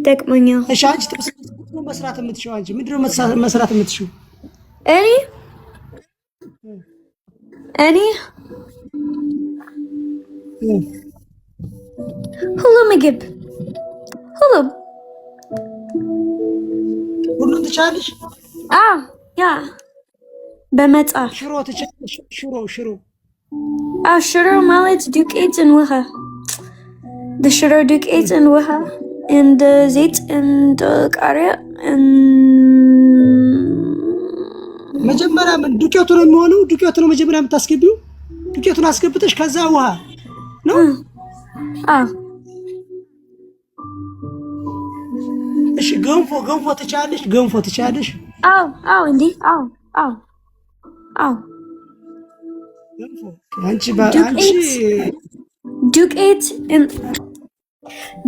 ይጠቅመኛል። እሺ አንቺ መስራት የምትሽው አንቺ ምንድነው መስራት የምትሽው? እኔ ሁሉም ምግብ ሁሉም ትቻለሽ? ያ በመጽሐፍ ሽሮ ትቻለሽ? ሽሮ ማለት ዱቄትን ውሃ ሽሮ ዱቄትን ውሃ and ዘይት and ቃሪያ መጀመሪያ ዱቄቱ ነው የሚሆነው። ዱቄቱ ነው መጀመሪያ የምታስገቢው። ዱቄቱን አስገብተሽ ከዛ ውሃ ነው። እሺ ገንፎ ትቻለሽ? እንዴ ገንፎ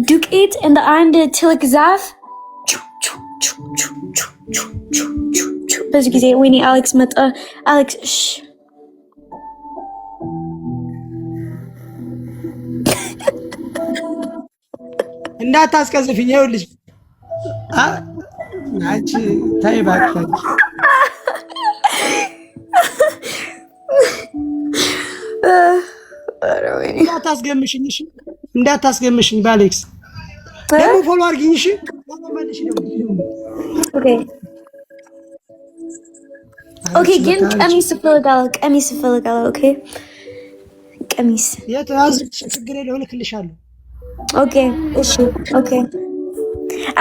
ዱቄት እንደ አንድ ትልቅ ዛፍ ብዙ ጊዜ ወይኔ አሌክስ መጣ። አሌክስ እንዳታስቀዝፊኝ። ይኸውልሽ አንቺ ታይ እባክሽ እንዳታስገምሽኝ በአሌክስ ደግሞ ፎሎ አድርጊኝ። እሺ ኦኬ ግን ቀሚስ እፈልጋለሁ። ኦኬ ቀሚስ ችግር የለውም እልክልሻለሁ። ኦኬ እሺ ኦኬ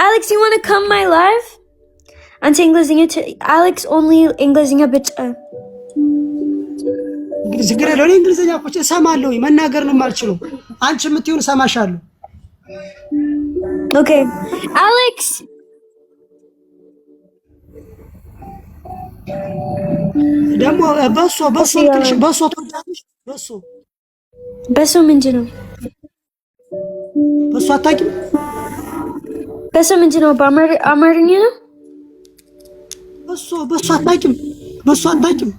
አሌክስ you want to come my live አንተ እንግሊዝኛ አሌክስ only እንግሊዝኛ ብቻ ችግር የለውም። እንግሊዝኛ እኮ እሰማለሁ፣ መናገር ነው የማልችለው። አንቺ የምትይውን እሰማሻለሁ። ኦኬ አሌክስ ደግሞ በሶ ትወዳለሽ? በሶ ምንድን ነው? በሶ አታውቂም? በሶ ምንድን ነው? በአማርኛ ነው። በሶ አታውቂም?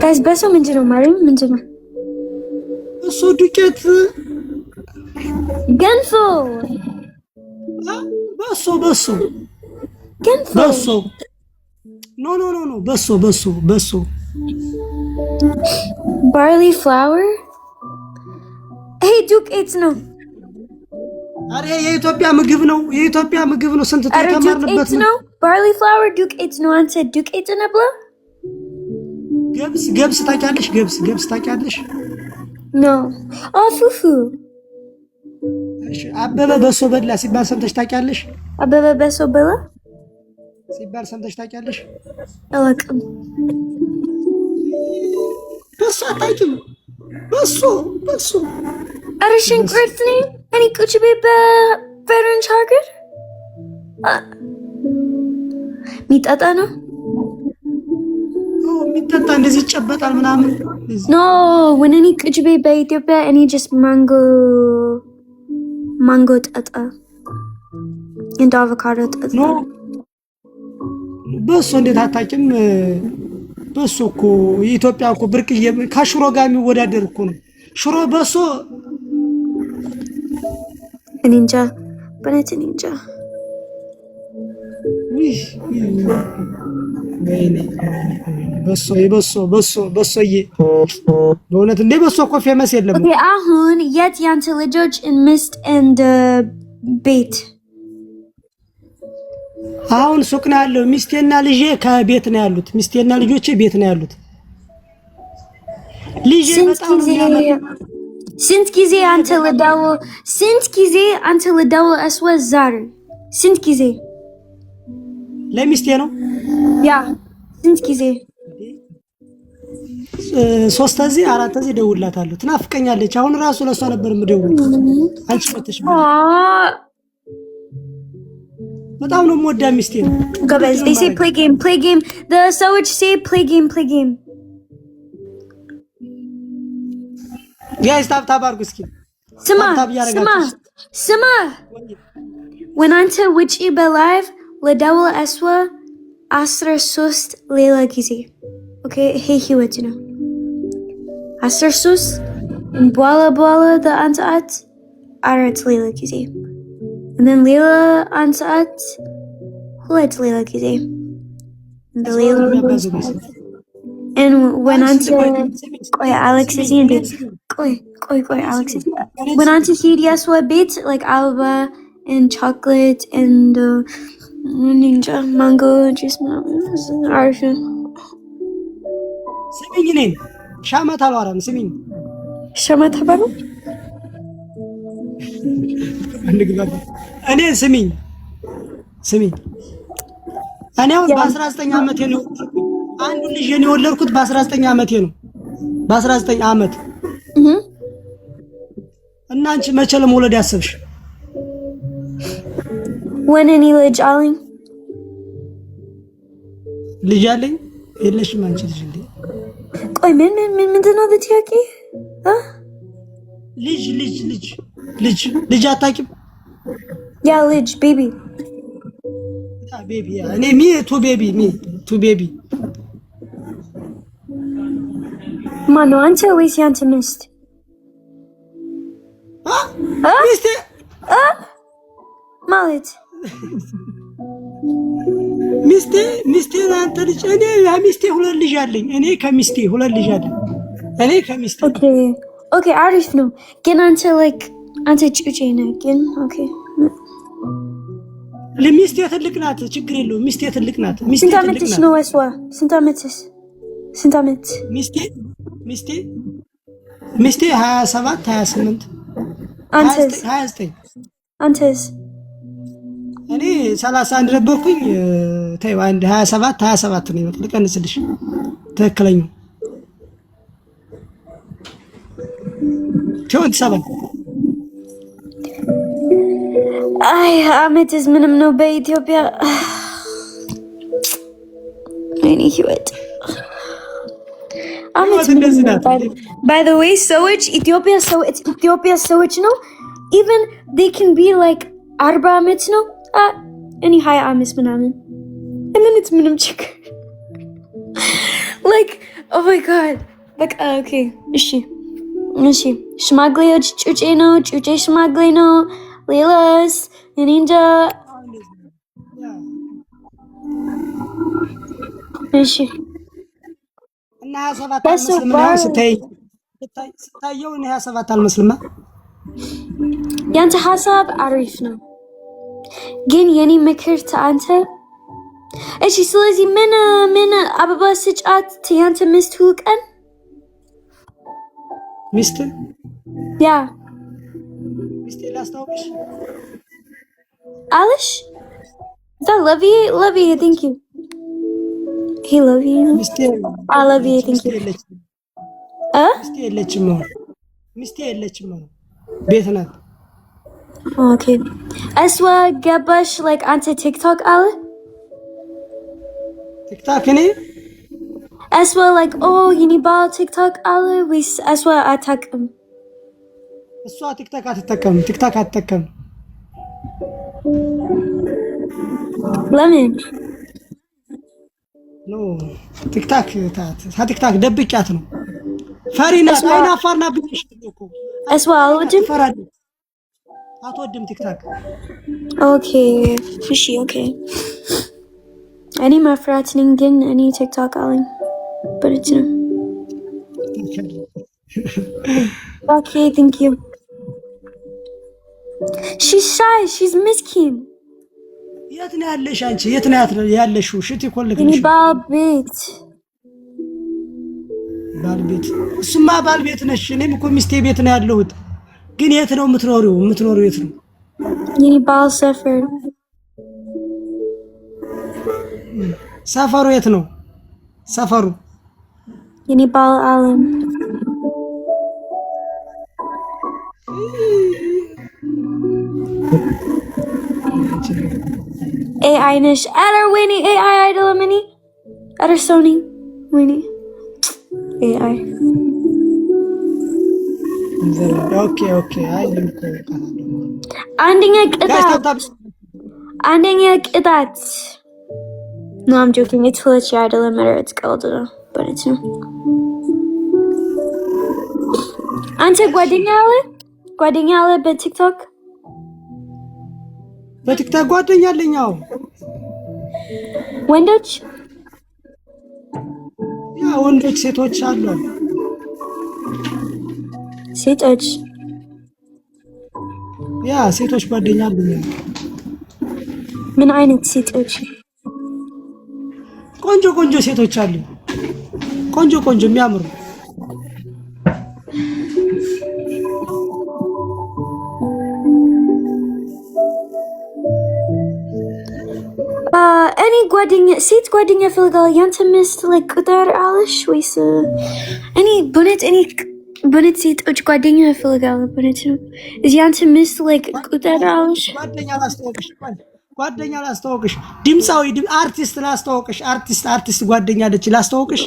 ጋይስ በሶ ምንድን ነው? ማርያም ምንድን ነው? በሶ ዱቄት ገንፎ በሶ ኖ በሶ ባርሊ ፍላወር ይሄ ዱቄት ነው። አረ የኢትዮጵያ ምግብ ነው። ስንት ተማርንበት ነው። ባርሊ ፍላወር ዱቄት ነው። አንተ ዱቄት ነብላ ገብስ ታውቂያለሽ? ገብስ ታውቂያለሽ? ኖ ፉፉ። እሺ አበበ በሶ በላ ሲባል ሰምተሽ ታውቂያለሽ? አበበ በሶ በላ ሲባል ሰምተሽ ታውቂያለሽ? አላውቅም። በሶ አታውቂም? በሶ ኧረ ሽንኩርት ነኝ እኔ ቁጭ ቤት በፈረንጅ ሀገር የሚጠጣ ነው። የሚጠጣ እንደዚህ ይጨበጣል ምናምን ኖ when እኔ ቁጭ ቤት በኢትዮጵያ እኔ just ማንጎ ጠጣ እንደ አቮካዶ ጠጣ። በሶ እንዴት አታውቂም? በሶ እኮ የኢትዮጵያ እኮ ብርቅዬ ከሽሮ ጋር የሚወዳደር እኮ ነው። ሽሮ በሶ እኔ እንጃ በእውነት እኔ እንጃ። በሶዬ በእውነት እንደ በሶ እኮ ፌመስ የለም። ኦኬ አሁን የት ያንተ ልጆች ሚስት እንደ ቤት? አሁን ሱቅ ነው ያለው። ሚስቴና ልጄ ከቤት ነው ያሉት። ሚስቴና ልጆቼ ቤት ነው ያሉት። ልጄ በጣም ስንት ጊዜ አንተ ልደውል አስወ ዛሬ ስንት ጊዜ ለሚስቴ ነው ያ ስንት ጊዜ? 3 ጊዜ 4 ጊዜ ደውላታለሁ። ትናፍቀኛለች። አሁን ራሱ ለሷ ነበር የምደውል። አንቺ መተሽ በጣም ነው የምወዳ ሚስቴ ነው። ጎበዝ they say play game the ሰዎች say play game ጋይስ ታፕ አድርጉ እስኪ። ስማ when አንተ ውጪ በላይቭ ለደውል አስወ 13 ሌላ ጊዜ ኦኬ ይሄ ህይወት ነው። 13 በኋላ ለአንተ 4 ሌላ ጊዜ and then ሌላ አንድ ሰዓት ሁለት ሌላ ጊዜ በሌላ and when አንተ ቆይ አሌክስ እንዴ ቆይ አሌክስ when አንተ ሂድ ያስዋ ቤት like አበባ and chocolate and ninja mango juice አሪፍ ነው። ስሚኝ እኔን ሻመት አልዋራም። ስሚኝ ሻመት አባሩ እኔ ስሚኝ እኔ አሁን በ19 ዓመቴ ነው አንዱ ልጅ የወለድኩት በ19 ዓመቴ ነው። በ19 ዓመት እና አንቺ መቼ ለመውለድ ያሰብሽ? ወነኒ ልጅ አለኝ ልጅ አለኝ የለሽም አንቺ ልጅ እንዴ? ቆይ ምንድን ነው ጥያቄ? ልጅ አታውቂም? ያ ልጅ ቤቢ እኔ ቱ ቤቢ ማነው አንተ ወይስ ያንተ ሚስት? ሚስቴ ማለት ሚስቴ አንተ ልጅ እኔ ሚስቴ ሁለት ልጅ አለኝ። እኔ ከሚስቴ ሁለት ልጅ አለኝ። ኦኬ አሪፍ ነው። ግን አንተ ጩጬ ነህ ግን ኦኬ ለሚስቴ ትልቅ ናት። ችግር የለውም። ሚስቴ ትልቅ ናት። ስንት ዓመትሽ ነው ወስዋ? ስንት ዓመት? ሚስቴ 27 28 አንተስ? 29 አንተስ? እኔ 31 ነበርኩኝ። ተይው አንድ 27 ነው ይመጣል። ልቀንስልሽ ትክክለኛው 27 አይ ዓመትስ ምንም ነው በኢትዮጵያ እኔ ህይወት ዓመት እንደዚህ ናት። by the way ሰዎች ኢትዮጵያ ሰዎች ነው even they can be like 40 ዓመት ነው እኔ 20 ዓመት ምናምን and then it's ምንም ችግር like oh my god በቃ ኦኬ እሺ ሽማግሌዎች ጩጬ ነው ጩጬ ሽማግሌ ነው ሌላስ እኔ እንጃ እሺ እና 27 አልመስልም። ስታየው እኔ 27 አልመስልም። ያንተ ሐሳብ አሪፍ ነው ግን የኔ ምክር አንተ እሺ ስለዚህ ምን አበባ ስጫት ያንተ ሚስት ሁሉ ቀን ሚስት ያ ሚስቴ ላስታውቅሽ አለሽ that love you thank you he love you I love you thank you ሚስቴ የለችም ቤት ናት okay አስዋ ገባሽ like አንተ ቲክቶክ አለ ቲክቶክ እኔ አስዋ like የኔ ባል ቲክቶክ አለ ወይስ አስዋ አታውቅም? እሷ ቲክቶክ አትጠቀም ለምን ኖ ቲክቶክ ደብቂያት ነው። ፈሪ ናት። አይናፋር ናት ብዬሽ እኮ አስዋ አትወድም ቲክቶክ ኦኬ እሺ ኦኬ እኔ መፍራት ነኝ ግን እኔ ቲክቶክ አለኝ but ነው okay thank you she's shy she's miskin የት ነው ያለሽ አንቺ? የት ነው ያለሽው? ሽት ይኮልክልሽ እኔ ባልቤት እሱማ ባልቤት ነሽ። እኔም እኮ ሚስቴ ቤት ነው ያለሁት። ግን የት ነው የምትኖሪው? የት ነው? የኔ ባል ሰፈሩ የት ነው? ሰፈሩ የኔ ባል አለም AI ነሽ? ኧረ ወይኔ AI አይደለም እኔ ኧረ ሶኒ ወይኔ AI ኦኬ አይ አንደኛ ቅጣት No, I'm joking. It's glitchy. I don't matter. It's gold, but it's no. Ante Guadinale, but TikTok. በቲክታክ ጓደኛ አለኝ። አዎ ወንዶች ያ ወንዶች ሴቶች አሉ። ሴቶች ያ ሴቶች ጓደኛ አሉኝ። ምን አይነት ሴቶች? ቆንጆ ቆንጆ ሴቶች አሉ። ቆንጆ ቆንጆ የሚያምሩ እኔ ጓደኛ ሴት ጓደኛ እፈልጋለሁ። ያንተ ሚስት like ቁጥር አለሽ ወይስ? እኔ በእውነት ሴቶች ጓደኛ እፈልጋለሁ። በእውነት ነው። እዚህ ያንተ ሚስት like ቁጥር አለሽ? ጓደኛ ላስተዋውቅሽ። ድምፃዊ አርቲስት ላስተዋውቅሽ። አርቲስት ጓደኛ አለች ላስተዋውቅሽ።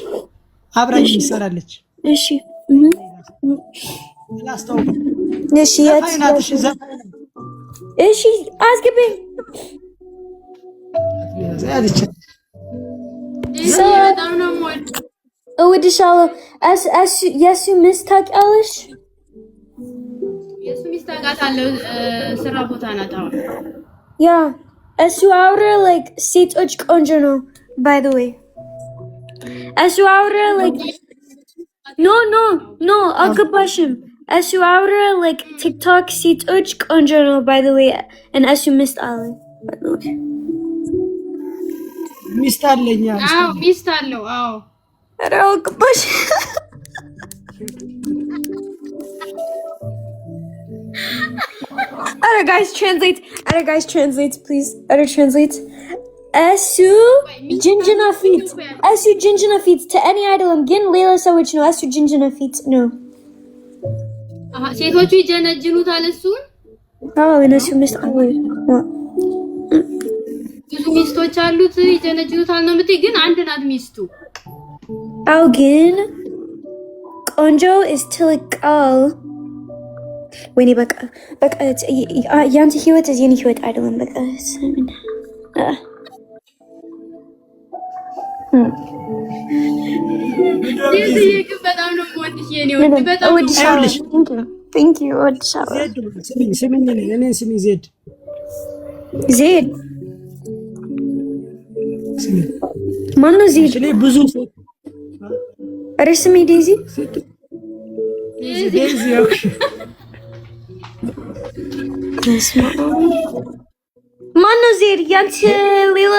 አብራኝ ትሰራለች። እሺ ላስተዋውቅሽ። እሺ አስገቢኝ። እወድሻለሁ። የእሱ ሚስት ታውቂያለሽ? የእሱ ሚስት አውቃታለሁ። ስራ ቦታ ናት አሁን። ያ እሱ አውራ like ሴቶች ቆንጆ ነው። by the way እሱ አውራ like no አልገባሽም። እሱ አውራ like ቲክቶክ ሴቶች ቆንጆ ነው by the way and እሱ ሚስት አለኝ by the way ሚስት አለኝ። አዎ ሚስት አለው። አዎ ኧረ አልገባሽ። Other guys translate please. Other translate. እሱ ጅንጅና ፊት to any አይደለም ግን ሌላ ሰዎች ነው። እሱ ጅንጅና ፊት ነው። ሴቶቹ ይጀነጅኑታል እሱን። አዎ እነሱ ሚስት አለኝ። ብዙ ሚስቶች አሉት ይጀነጅኑታል ነው የምትይ፣ ግን አንድ ናት ሚስቱ። አዎ ግን ቆንጆ is ትልቃል። ወይኔ በቃ ያንተ ህይወት የኔ ህይወት አይደለም። በቃ ግን በጣም ነው የምወድሽ የኔ ወድ። በጣም እወድሻለሁ። Thank you እወድሻለሁ። ስሚኝ እኔን ስሚኝ ዜድ ማነው ዜድ? እኔ ብዙ ኧረ ስሜ ዴዚ ማነው ዜድ? ያንተ ሌላ